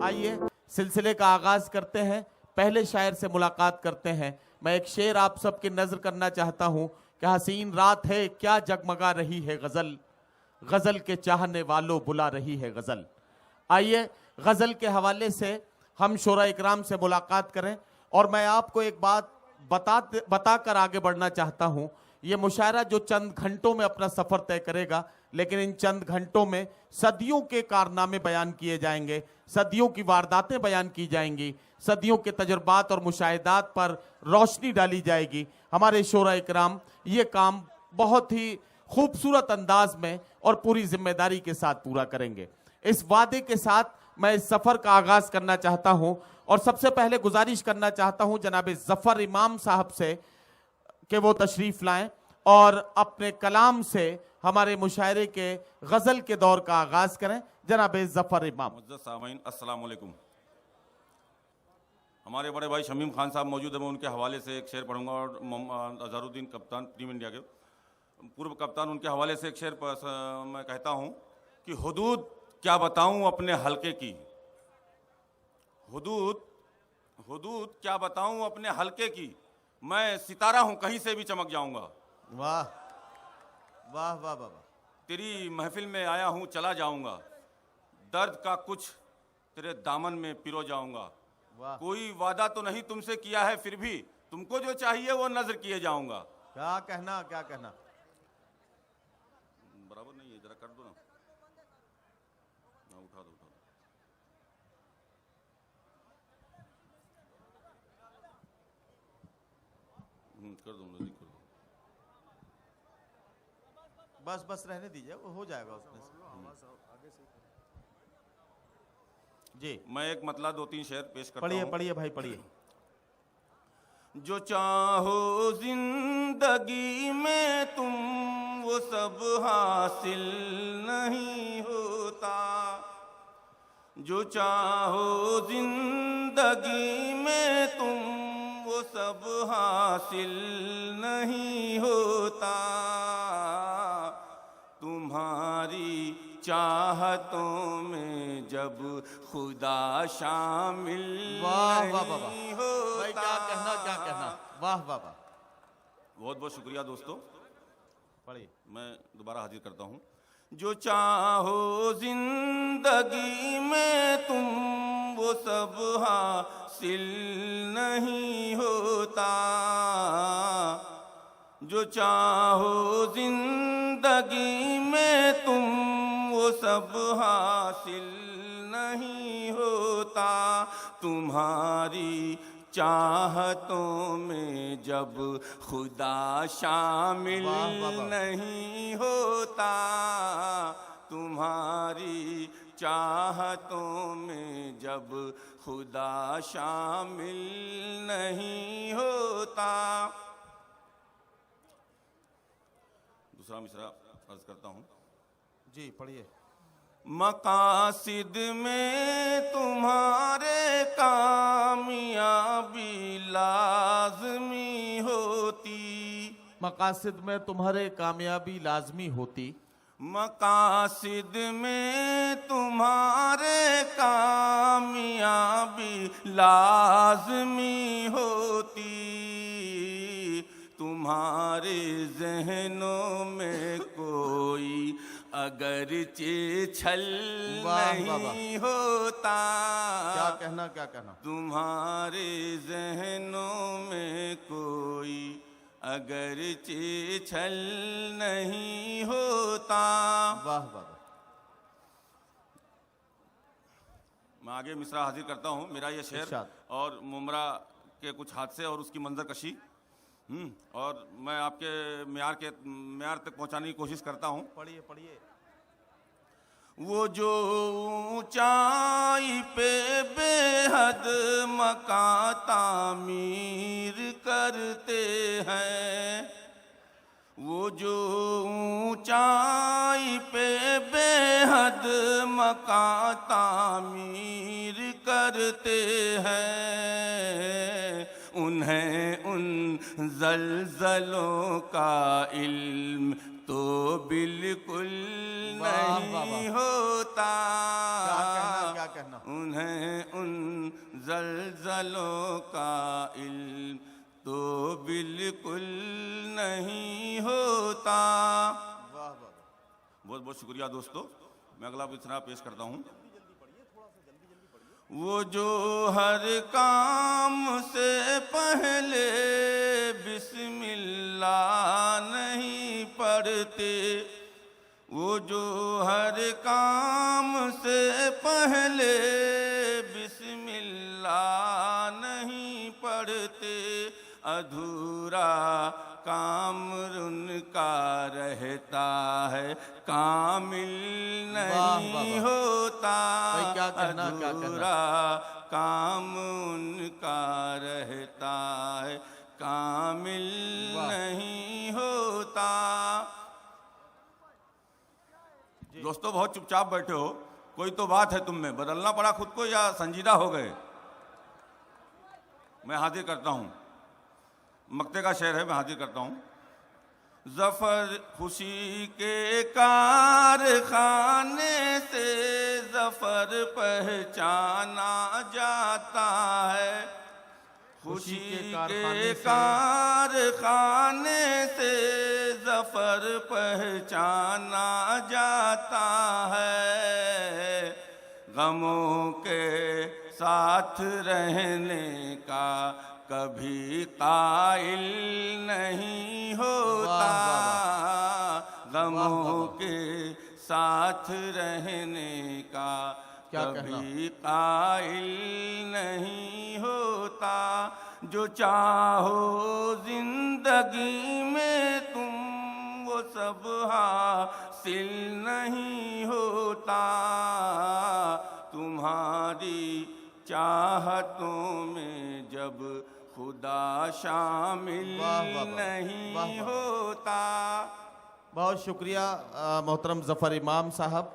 आइए सिलसिले का आगाज करते हैं। पहले शायर से मुलाकात करते हैं। मैं एक शेर आप सबकी नजर करना चाहता हूं कि हसीन रात है क्या जगमगा रही है गजल, गजल के चाहने वालों बुला रही है गजल। आइए गजल के हवाले से हम शोरा इकराम से मुलाकात करें और मैं आपको एक बात बताकर आगे बढ़ना चाहता हूं। ये मुशायरा जो चंद घंटों में अपना सफर तय करेगा, लेकिन इन चंद घंटों में सदियों के कारनामे बयान किए जाएंगे, सदियों की वारदातें बयान की जाएंगी, सदियों के तजुर्बात और मुशाहिदात पर रोशनी डाली जाएगी। हमारे शोरा इकराम ये काम बहुत ही खूबसूरत अंदाज में और पूरी जिम्मेदारी के साथ पूरा करेंगे। इस वादे के साथ मैं इस सफर का आगाज करना चाहता हूं और सबसे पहले गुजारिश करना चाहता हूं जनाब जफर इमाम साहब से कि वो तशरीफ लाएं और अपने कलाम से हमारे मुशायरे के गजल के दौर का आगाज करें। जनाब जफर इमाम। अस्सलाम वालेकुम। हमारे बड़े भाई शमीम खान साहब मौजूद है, मैं उनके हवाले से एक शेर पढ़ूंगा और अजहरुद्दीन कप्तान टीम इंडिया के पूर्व कप्तान, उनके हवाले से एक शेर मैं कहता हूं कि हुदूद क्या बताऊं अपने हल्के की, हुदूद क्या बताऊं अपने हल्के की, मैं सितारा हूं कहीं से भी चमक जाऊंगा। वाह वाह वाह वाह। तेरी महफिल में आया हूं चला जाऊंगा, दर्द का कुछ तेरे दामन में पिरो जाऊंगा। कोई वादा तो नहीं तुमसे किया है, फिर भी तुमको जो चाहिए वो नजर किए जाऊंगा। क्या कहना क्या कहना। बराबर नहीं है, जरा कर दो ना, उठा दो। कर दो, नजदीक कर दो। बस रहने दीजिए, वो हो जाएगा उसमें जी। मैं एक मतलब 2-3 शेर पेश करता हूं। पढ़िए भाई पढ़िए। जो चाहो जिंदगी में तुम वो सब हासिल नहीं होता, जो चाहो जिंदगी में तुम वो सब हासिल नहीं होता, तुम्हारी चाहतों में जब खुदा शामिल नहीं होता। भाई क्या कहना। वाह वाह वाह। बहुत बहुत शुक्रिया दोस्तों। पढ़िए। मैं दोबारा हाजिर करता हूं। जो चाहो जिंदगी में तुम वो सब हासिल नहीं होता, जो चाहो जिंदगी में तुम वो सब हासिल नहीं होता, तुम्हारी चाहतों में जब खुदा शामिल नहीं होता, तुम्हारी चाहतों में जब खुदा शामिल नहीं होता। दूसरा मिसरा अर्ज करता हूं जी। पढ़िए। मकासिद में तुम्हारे कामयाबी लाज़मी होती, मकासिद में तुम्हारे कामयाबी लाजमी होती, मकासिद में तुम्हारे कामयाबी लाज़मी होती, तुम्हारे ज़हनों में कोई अगर छल नहीं होता, क्या कहना। तुम्हारे ज़हनों में कोई अगर छल नहीं होता। वाह वाह। मैं आगे मिसरा हाजिर करता हूँ। मेरा ये शेर और मुमरा के कुछ हादसे और उसकी मंजर कशी और मैं आपके म्यार तक पहुंचाने की कोशिश करता हूं। पढ़िए। वो जो ऊंचाई पे बेहद मकान तामीर करते हैं, वो जो ऊंचाई पे बेहद मकान तामीर करते हैं, उन्हें उन ज़लज़लों का इल्म तो बिल्कुल वाह, वाह, नहीं होता। क्या कहना उन्हें उन ज़लज़लों का इल्म तो बिल्कुल नहीं होता। वाह वाह। बहुत बहुत शुक्रिया दोस्तों। मैं अगला मिसरा पेश करता हूँ। वो जो हर काम से पहले बिस्मिल्लाह नहीं पढ़ते, वो जो हर काम से पहले बिस्मिल्लाह नहीं पढ़ते, अधूरा काम उनका रहता है, कामिल नहीं होता। क्या कहना, क्या कहना। अधूरा काम उनका रहता है, कामिल नहीं होता। दोस्तों बहुत चुपचाप बैठे हो, कोई तो बात है तुम में। बदलना पड़ा खुद को या संजीदा हो गए? मैं हाजिर करता हूं, मक्ते का शेर है, मैं हाजिर करता हूं। ज़फ़र खुशी के कारखाने से ज़फ़र पहचाना जाता है, खुशी के कारखाने से ज़फ़र पहचाना जाता है, गमों के साथ रहने का कभी कायल नहीं होता। गमों के साथ रहने का कभी कायल नहीं होता। जो चाहो जिंदगी में तुम वो सब हासिल नहीं होता। तुम्हारी चाहतों में जब खुदा शामिल नहीं होता। बहुत शुक्रिया मोहतरम ज़फ़र इमाम साहब।